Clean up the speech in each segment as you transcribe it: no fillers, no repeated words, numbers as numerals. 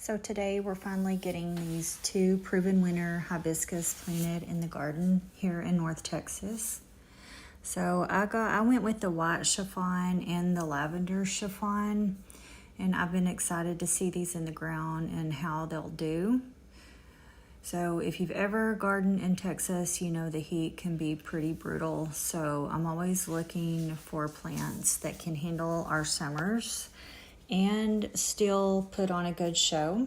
So today we're finally getting these two Proven Winner Hibiscus planted in the garden here in North Texas. So I went with the white chiffon and the lavender chiffon, and I've been excited to see these in the ground and how they'll do. So if you've ever gardened in Texas, you know the heat can be pretty brutal. So I'm always looking for plants that can handle our summers and still put on a good show.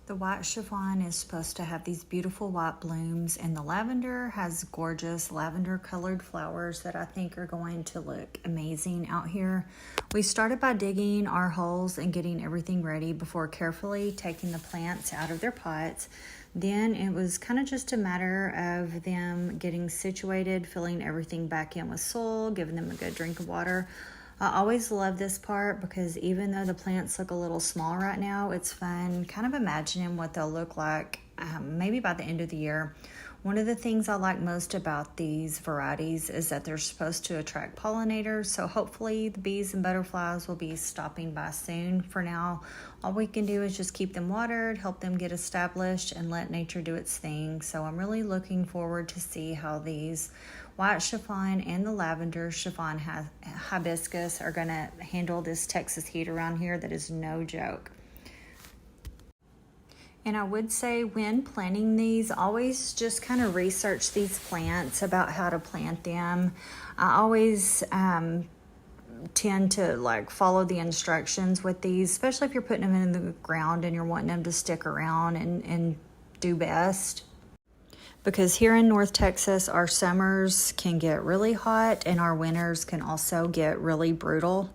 The white chiffon is supposed to have these beautiful white blooms, and the lavender has gorgeous lavender colored flowers that I think are going to look amazing out here. We started by digging our holes and getting everything ready before carefully taking the plants out of their pots. Then it was kind of just a matter of them getting situated, filling everything back in with soil, giving them a good drink of water. I always love this part because even though the plants look a little small right now, it's fun kind of imagining what they'll look like maybe by the end of the year. One of the things I like most about these varieties is that they're supposed to attract pollinators, so hopefully the bees and butterflies will be stopping by soon. For now, all we can do is just keep them watered, help them get established, and let nature do its thing. So I'm really looking forward to see how these white chiffon and the lavender chiffon hibiscus are going to handle this Texas heat around here that is no joke. And I would say when planting these, always just kind of research these plants about how to plant them. I always tend to follow the instructions with these, especially if you're putting them in the ground and you're wanting them to stick around and do best. Because here in North Texas, our summers can get really hot and our winters can also get really brutal.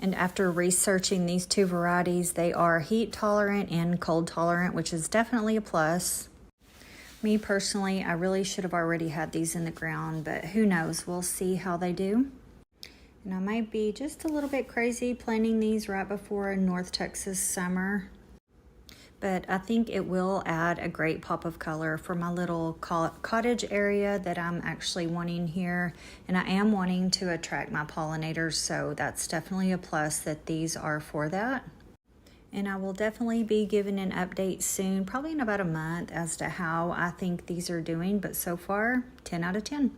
And after researching these two varieties, they are heat tolerant and cold tolerant, which is definitely a plus. Me personally, I really should have already had these in the ground, but who knows, we'll see how they do. And I might be just a little bit crazy planting these right before a North Texas summer, but I think it will add a great pop of color for my little cottage area that I'm actually wanting here. And I am wanting to attract my pollinators, so that's definitely a plus that these are for that. And I will definitely be giving an update soon, probably in about a month, as to how I think these are doing. But so far, 10 out of 10.